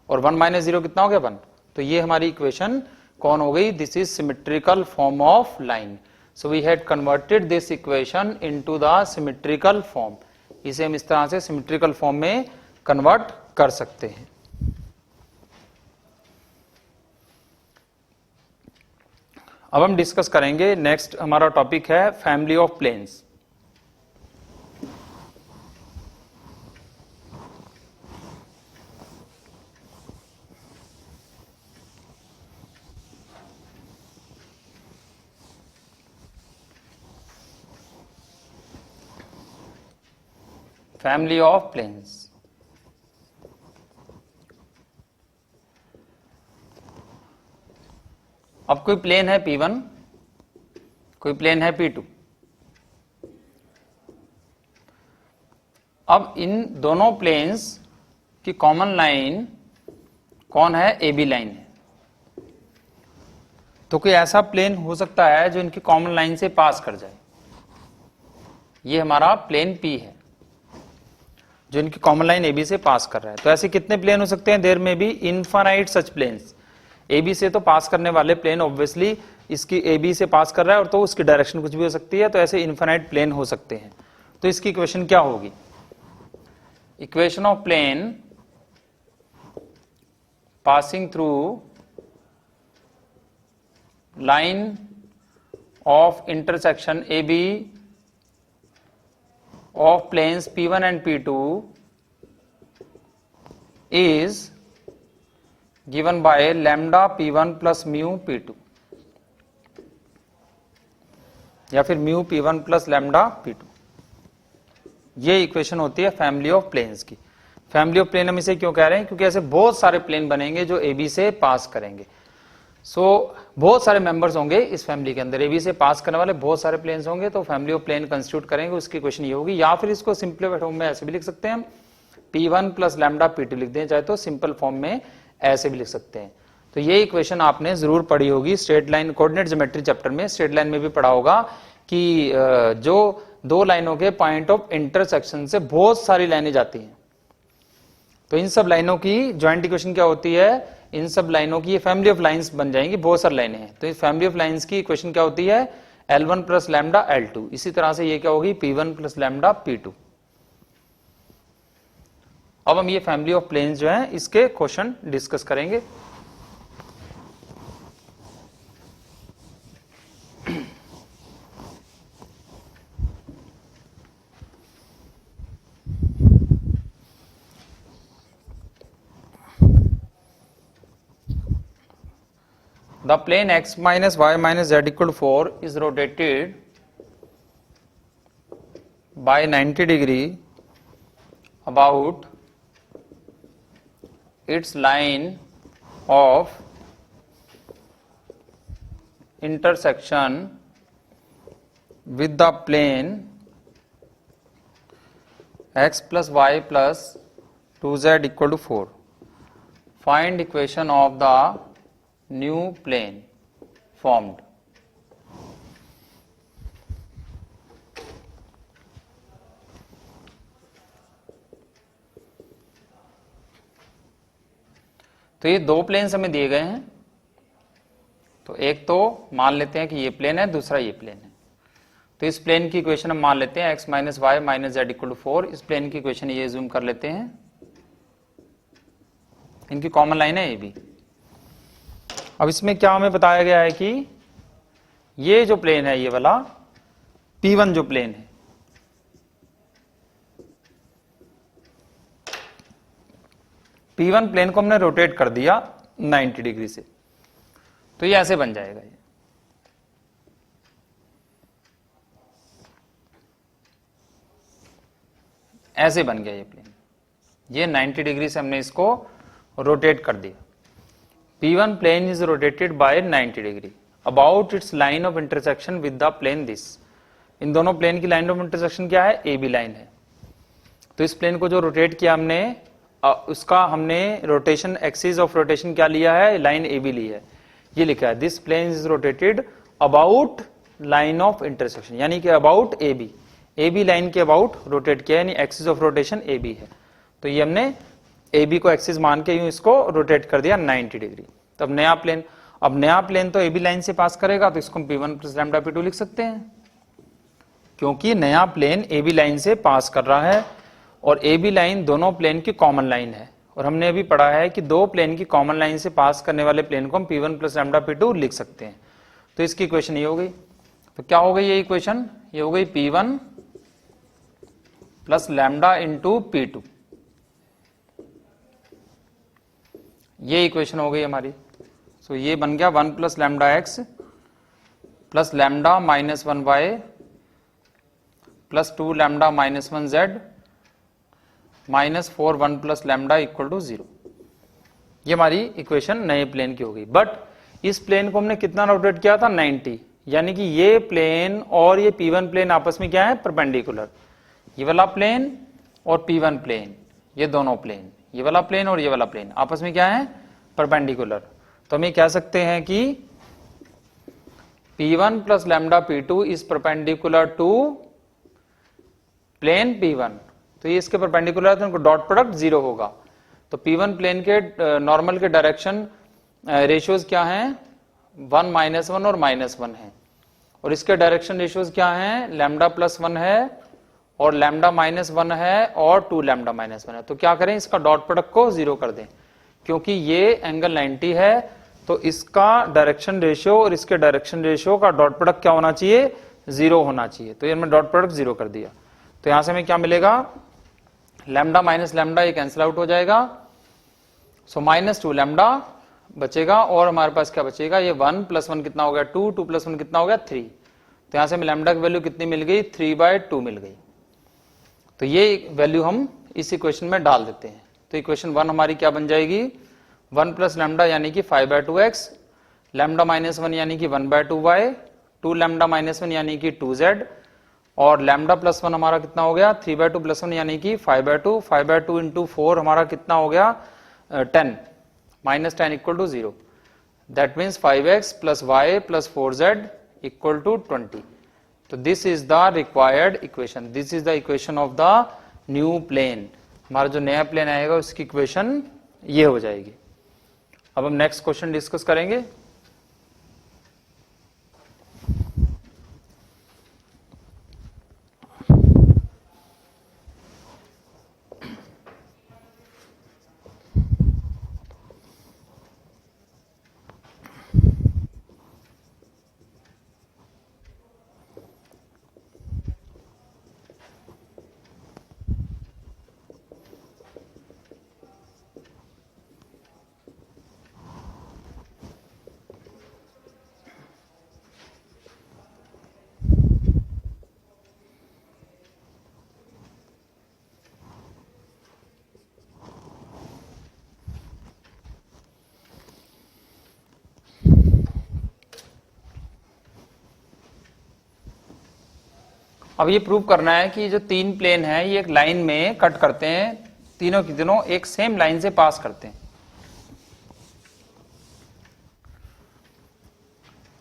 और 1 माइनस 0 कितना हो गया 1। तो ये हमारी इक्वेशन कौन हो गई, this is symmetrical form of line. So we had converted this equation into the symmetrical form. इसे हम इस तरह से सिमेट्रिकल फॉर्म में कन्वर्ट कर सकते हैं। अब हम डिस्कस करेंगे, नेक्स्ट हमारा टॉपिक है family of planes. Family of planes. अब कोई प्लेन है P1, कोई प्लेन है P2। अब इन दोनों प्लेन्स की कॉमन लाइन कौन है, AB लाइन है। तो कोई ऐसा प्लेन हो सकता है जो इनकी कॉमन लाइन से पास कर जाए। ये हमारा प्लेन P है जो इनकी कॉमन लाइन AB से पास कर रहा है। तो ऐसे कितने प्लेन हो सकते हैं, there may be infinite such planes. AB से तो पास करने वाले प्लेन ऑब्वियसली इसकी AB से पास कर रहा है और तो उसकी डायरेक्शन कुछ भी हो सकती है। तो ऐसे इनफाइनाइट प्लेन हो सकते हैं। तो इसकी इक्वेशन क्या होगी, equation of plane passing through line of intersection AB of planes P1 and P2 is given by lambda P1 plus mu P2 या फिर mu P1 plus lambda P2। ये इक्वेशन होती है फैमिली ऑफ प्लेन्स की। Family of plane हम इसे क्यों कह रहे हैं, क्योंकि ऐसे बहुत सारे प्लेन बनेंगे जो AB से पास करेंगे। बहुत सारे मेंबर्स होंगे इस फैमिली के अंदर, AB से पास करने वाले बहुत सारे प्लेन्स होंगे। तो फैमिली ऑफ प्लेन कंस्टिट्यूट करेंगे, उसकी क्वेश्चन ये होगी। या फिर इसको सिंपल फॉर्म में ऐसे भी लिख सकते हैं हम, P1 प्लस लैम्डा P2 लिख दें, चाहे तो सिंपल फॉर्म में ऐसे भी लिख सकते हैं। तो ये इक्वेशन आपने जरूर पढ़ी होगी straight line coordinate geometry chapter में। स्ट्रेट लाइन में भी पढ़ा होगा कि जो दो लाइनों के पॉइंट ऑफ इंटरसेक्शन से बहुत सारी लाइनें जाती हैं, तो इन सब लाइनों की ज्वाइंट इक्वेशन क्या होती है, इन सब लाइनों की ये फैमिली ऑफ लाइंस बन जाएंगी। बहुत सारी लाइनें हैं तो इस फैमिली ऑफ लाइंस की इक्वेशन क्या होती है, L1 प्लस लैम्डा L2। इसी तरह से ये क्या होगी P1 प्लस लैम्डा P2। अब हम ये फैमिली ऑफ प्लेन्स जो है इसके क्वेश्चन डिस्कस करेंगे। The plane x minus y minus z equal to 4 is rotated by 90 degree about its line of intersection with the plane x plus y plus 2z equal to 4. Find equation of the new plane formed. तो ये दो planes हमें दिए गए हैं। तो एक तो मान लेते हैं कि ये प्लेन है, दूसरा ये प्लेन है। तो इस प्लेन की इक्वेशन हम मान लेते हैं x minus Y minus Z equal to 4। इस प्लेन की इक्वेशन ये जूम कर लेते हैं, इनकी कॉमन लाइन है ए बी। अब इसमें क्या हमें बताया गया है कि ये जो प्लेन है, ये वाला P1 जो प्लेन है, P1 प्लेन को हमने रोटेट कर दिया 90 डिग्री से, तो ये ऐसे बन जाएगा। ये ऐसे बन गया ये प्लेन, ये 90 डिग्री से हमने इसको रोटेट कर दिया। P1 plane is rotated by 90 degree about its line of intersection with the plane this. इन दोनों प्लेन की लाइन ऑफ इंटरसेक्शन क्या है? ए बी लाइन है। तो इस प्लेन को जो रोटेट किया हमने, उसका हमने रोटेशन, एक्सिस ऑफ रोटेशन क्या लिया है? लाइन ए बी ली है। ये लिखा है this plane is rotated about line of intersection, यानी कि अबाउट ए बी लाइन के अबाउट रोटेट किया, यानी axis of rotation A B है। तो ये हमने ए बी को एक्सिस मान के यूं इसको रोटेट कर दिया 90 डिग्री। तब नया प्लेन तो ए बी लाइन से पास करेगा, तो इसको हम P1 प्लस लैम्डा P2 लिख सकते हैं, क्योंकि नया प्लेन ए बी लाइन से पास कर रहा है और ए बी लाइन दोनों प्लेन की कॉमन लाइन है। और हमने अभी पढ़ा है कि दो प्लेन की कॉमन लाइन से पास करने वाले प्लेन को हम P1 प्लस लैम्डा P2 लिख सकते हैं। तो इसकी इक्वेशन ये हो गई। तो क्या हो गई ये इक्वेशन? ये हो गई P1 plus lambda into P2। ये इक्वेशन हो गई हमारी। सो ये बन गया 1 plus lambda X plus lambda minus 1 Y plus 2 lambda minus 1 Z minus 4 1 plus lambda equal to 0। ये हमारी इक्वेशन नए प्लेन की हो गई। बट इस प्लेन को हमने कितना रोटेट किया था? 90, यानी कि ये प्लेन और ये P1 प्लेन आपस में क्या है? परपेंडिकुलर। ये वाला प्लेन और P1 प्लेन, ये दोनों प्लेन, ये वाला प्लेन और ये वाला प्लेन आपस में क्या है? परपेंडिकुलर। तो हम ये कह सकते हैं कि P1 plus lambda P2 is perpendicular to plane P1। तो ये इसके परपेंडिकुलर है, तो इनको डॉट प्रोडक्ट 0 होगा। तो P1 प्लेन के नॉर्मल के डायरेक्शन रेशियोज क्या हैं? 1 माइनस 1 और माइनस 1 है। और इसके डायरेक्शन रेशियोज क्या हैं? लैम्डा प्लस 1 है और लैम्डा माइनस 1 है और 2 लैम्डा माइनस 1 है। तो क्या करें? इसका डॉट प्रोडक्ट को 0 कर दें, क्योंकि ये एंगल 90 है, तो इसका डायरेक्शन रेशियो और इसके डायरेक्शन रेशियो का डॉट प्रोडक्ट क्या होना चाहिए? 0 होना चाहिए। तो ये मैंने डॉट प्रोडक्ट 0 कर दिया। तो यहां से हमें क्या मिलेगा? लैम्डा माइनस लैम्डा ये कैंसिल आउट हो जाएगा, सो माइनस 2 लैम्डा बचेगा और हमारे पास क्या बचेगा? ये 1 प्लस 1 कितना हो गया? 2, 2 प्लस 1 कितना हो गया? 3। तो यहां से हमें लैम्डा की वैल्यू कितनी मिल गई? 3/2 मिल गई। तो ये वैल्यू हम इस इक्वेशन में डाल देते हैं। तो इक्वेशन 1 हमारी क्या बन जाएगी? 1 प्लस लैम्डा यानी कि 5/2x, लैम्डा माइनस 1 यानी कि 1/2y, 2 लैम्डा माइनस 1 यानी कि 2z, और लैम्डा प्लस 1 हमारा कितना हो गया? 3/2 प्लस 1 यानी कि 5/2, 5/2 इंटू 4 हमारा कितना हो गया? 10, minus 10 equal to 0। That means 5x plus y plus 4z equal to 20। तो this is the required equation, this is the equation of the new plane. हमारा जो नया प्लेन आएगा उसकी इक्वेशन ये हो जाएगी। अब हम नेक्स्ट क्वेश्चन डिस्कस करेंगे। अब ये प्रूव करना है कि जो तीन प्लेन है ये एक लाइन में कट करते हैं, तीनों की तीनों एक सेम लाइन से पास करते हैं।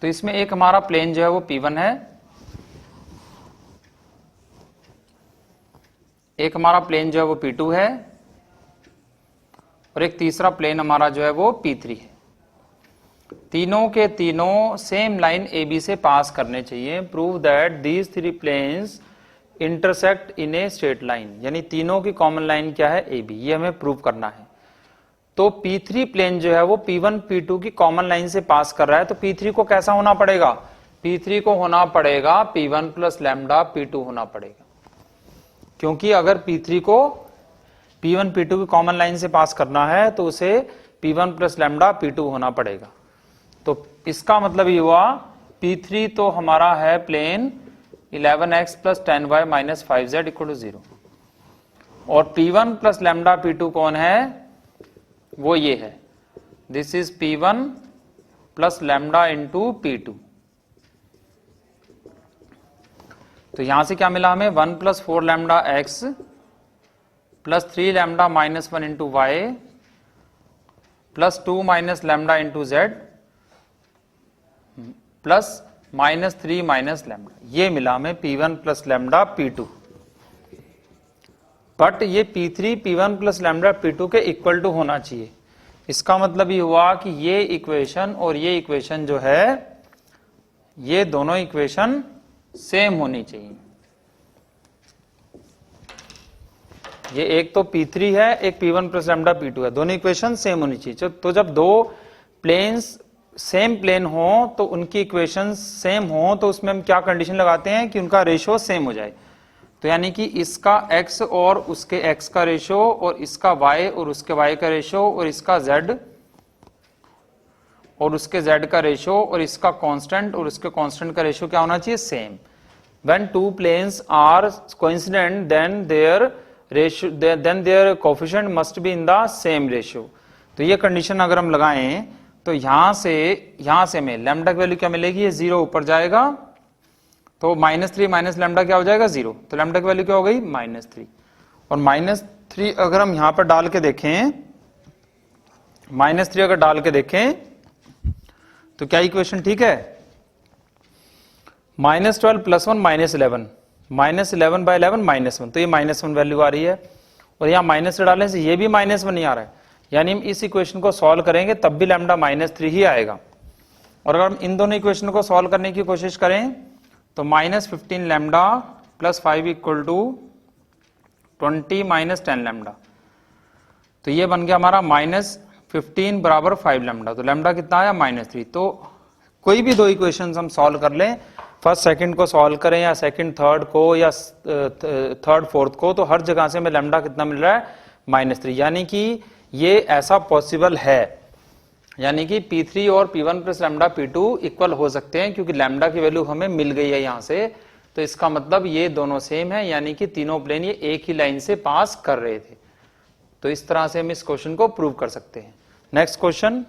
तो इसमें एक हमारा प्लेन जो है वो P1 है, एक हमारा प्लेन जो है वो P2 है और एक तीसरा प्लेन हमारा जो है वो P3 है। तीनों के तीनों सेम लाइन ए बी से पास करने चाहिए। Prove that these three planes intersect in a straight line, यानी तीनों की कॉमन लाइन क्या है, ए बी, ये हमें प्रूव करना है। तो P3 प्लेन जो है वो P1 P2 की कॉमन लाइन से पास कर रहा है, तो P3 को कैसा होना पड़ेगा, P3 को होना पड़ेगा P1 प्लस लैम्डा P2 होना पड़ेगा, क्योंकि अगर P3 को P1 P2 की कॉमन लाइन से पास करना है तो उसे P1 प्लस लैम्डा P2 होना पड़ेगा। तो इसका मतलब ये हुआ P3 तो हमारा है plane 11x plus 10y minus 5z equal to 0, और P1 प्लस लैम्डा P2 कौन है, वो ये है, this is P1 plus lambda into P2। तो यहां से क्या मिला हमें, 1 plus 4 lambda X plus 3 lambda minus 1 into Y plus 2 minus lambda into Z plus minus 3 minus lambda, ये मिला हमें P1 plus lambda P2। But ये P3 P1 plus lambda P2 के इक्वल टू होना चाहिए। इसका मतलब ये हुआ कि ये इक्वेशन और ये इक्वेशन जो है, ये दोनों इक्वेशन सेम होनी चाहिए। ये एक तो P3 है, एक P1 प्लस लैम्डा P2 है, दोनों इक्वेशन सेम होनी चाहिए। तो जब दो प्लेन्स सेम प्लेन हो तो उनकी इक्वेशन सेम हो, तो उसमें हम क्या कंडीशन लगाते हैं कि उनका रेशियो सेम हो जाए। तो यानी कि इसका x और उसके x का रेशो, और इसका y और उसके y का रेशो, और इसका z और उसके z का रेशो, और इसका कांस्टेंट और उसके कांस्टेंट का रेशो क्या होना चाहिए, same. When two planes are coincident then their coefficient must be in the same ratio. तो ये कंडीशन अगर हम लगाएं तो यहां से हमें लैम्डा की वैल्यू क्या मिलेगी, ये 0 ऊपर जाएगा, तो -3 माइनस लैम्डा क्या हो जाएगा, 0। तो लैम्डा की वैल्यू क्या हो गई, -3। और -3 अगर हम यहां पर डाल के देखें, -3 अगर डाल के देखें तो क्या इक्वेशन ठीक है, -12 प्लस 1 -11, -11/11 -1, तो ये -1 वैल्यू आ रही है। और यहां माइनस से डालने से ये भी -1 ही आ रहा है, यानी हम इस इक्वेशन को सॉल्व करेंगे तब भी लैम्डा -3 ही आएगा। और अगर हम इन दोनों इक्वेशन को सॉल्व करने की कोशिश करें तो -15 lambda plus 5 equal to 20 minus 10 lambda, तो ये बन गया हमारा -15 बराबर 5 लैम्डा। तो लैम्डा कितना आया, -3। तो कोई भी दो इक्वेशंस हम सॉल्व कर लें, फर्स्ट सेकंड को सॉल्व करें या सेकंड थर्ड को या थर्ड फोर्थ को, तो हर जगह से हमें लैम्डा कितना मिल रहा है, -3। यानी कि ये ऐसा पॉसिबल है, यानी कि P3 और P1 plus lambda P2 equal हो सकते हैं, क्योंकि लैम्डा की वैल्यू हमें मिल गई है यहां से। तो इसका मतलब ये दोनों सेम है, यानी कि तीनों प्लेन ये एक ही लाइन से पास कर रहे थे। तो इस तरह से हम इस क्वेश्चन को प्रूव कर सकते हैं। नेक्स्ट क्वेश्चन,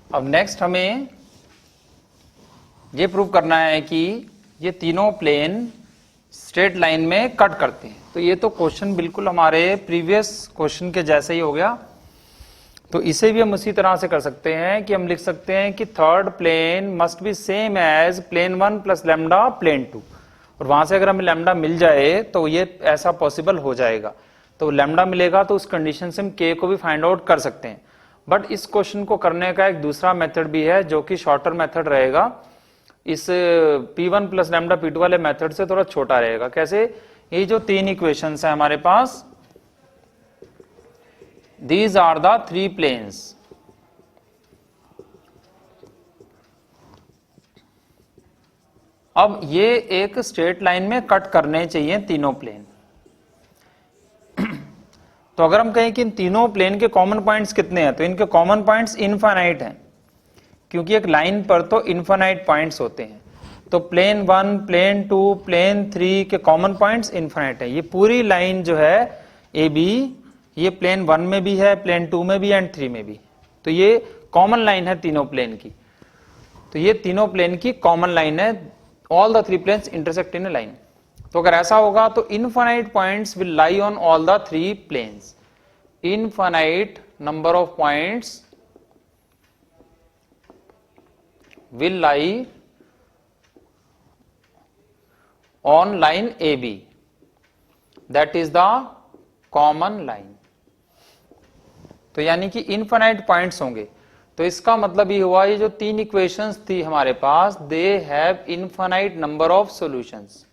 अब नेक्स्ट हमें ये प्रूव करना है कि ये तीनों प्लेन स्ट्रेट लाइन में कट करते हैं। तो ये तो क्वेश्चन बिल्कुल हमारे प्रीवियस क्वेश्चन के जैसे ही हो गया। तो इसे भी हम उसी तरह से कर सकते हैं कि हम लिख सकते हैं कि third plane must be same as plane 1 plus lambda plane 2, और वहां से अगर हमें लैम्डा मिल जाए तो ये ऐसा पॉसिबल हो जाएगा। तो लैम्डा मिलेगा तो उस कंडीशन से हम के को भी फाइंड आउट कर सकते हैं। बट इस क्वेश्चन को करने का एक दूसरा मेथड भी है जो कि शॉर्टर मेथड रहेगा, इस P1 प्लस लैम्डा P2 वाले मेथड से थोड़ा छोटा रहेगा। कैसे, ये जो तीन इक्वेशंस है हमारे पास, these are the three planes, अब ये एक स्ट्रेट लाइन में कट करने चाहिए तीनों प्लेन। तो अगर हम कहें कि इन तीनों प्लेन के कॉमन पॉइंट्स कितने हैं, तो इनके कॉमन पॉइंट्स इनफाइनाइट हैं, क्योंकि एक लाइन पर तो इनफाइनाइट पॉइंट्स होते हैं। तो प्लेन 1, प्लेन 2, प्लेन 3 के कॉमन पॉइंट्स इनफाइनाइट है। ये पूरी लाइन जो है ए बी, ये प्लेन 1 में भी है, प्लेन 2 में भी एंड 3 में भी। तो ये कॉमन लाइन है तीनों प्लेन की। तो ये तीनों प्लेन की कॉमन लाइन है, all the 3 planes intersect in a line. तो अगर ऐसा होगा तो infinite points will lie on all the 3 planes. Infinite number of points will lie on line AB, that is the common line। तो यानी कि infinite points होंगे। तो इसका मतलब ये हुआ, ये जो 3 इक्वेशंस थी हमारे पास, they have infinite number of solutions.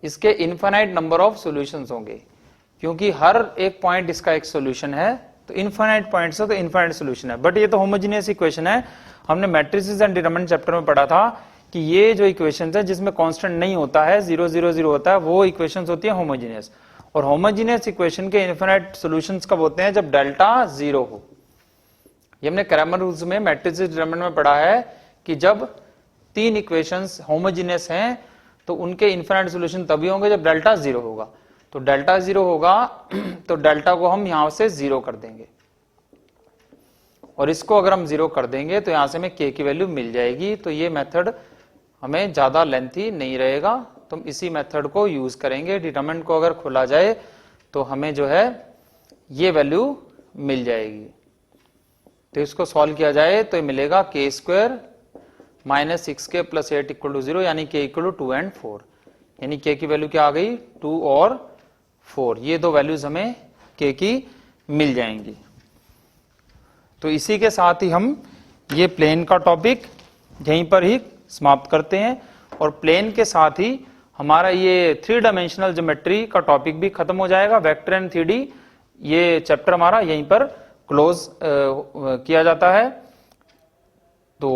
इसके इनफाइनाइट नंबर ऑफ सॉल्यूशंस होंगे, क्योंकि हर एक पॉइंट इसका एक सॉल्यूशन है। तो इनफाइनाइट पॉइंट्स है तो इनफाइनाइट सॉल्यूशन है। बट ये तो होमोजेनियस इक्वेशन है। हमने मैट्रिसेस एंड डिटरमिनेंट चैप्टर में पढ़ा था कि ये जो इक्वेशंस है जिसमें कांस्टेंट नहीं होता है, 0 0 0 होता है, वो इक्वेशंस होती है होमोजेनियस। और होमोजेनियस इक्वेशन के इनफाइनाइट सॉल्यूशंस कब होते हैं, जब डेल्टा 0 हो। ये हमने क्रैमर रूल्स में मैट्रिसेस डिटरमिनेंट में पढ़ा है कि जब 3 इक्वेशंस होमोजेनियस हैं तो उनके इनफाइनाइट सॉल्यूशन तभी होंगे जब डेल्टा 0 होगा। तो डेल्टा 0 होगा तो डेल्टा को हम यहां से 0 कर देंगे, और इसको अगर हम 0 कर देंगे तो यहां से हमें k की वैल्यू मिल जाएगी। तो ये मेथड हमें ज्यादा लेंथी नहीं रहेगा, तो हम इसी मेथड को यूज करेंगे। डिटरमिनेंट को अगर खोला जाए तो हमें जो है ये वैल्यू मिल जाएगी। तो इसको सॉल्व किया जाए तो ये मिलेगा k² - 6k + 8 = 0, यानी k = 2 और 4। यानी k की वैल्यू क्या आ गई, 2 और 4। ये दो वैल्यूज हमें k की मिल जाएंगी। तो इसी के साथ ही हम ये प्लेन का टॉपिक यहीं पर ही समाप्त करते हैं, और प्लेन के साथ ही हमारा ये 3 डायमेंशनल ज्योमेट्री का टॉपिक भी खत्म हो जाएगा। वेक्टर एंड 3D ये चैप्टर हमारा यहीं पर क्लोज किया जाता है। तो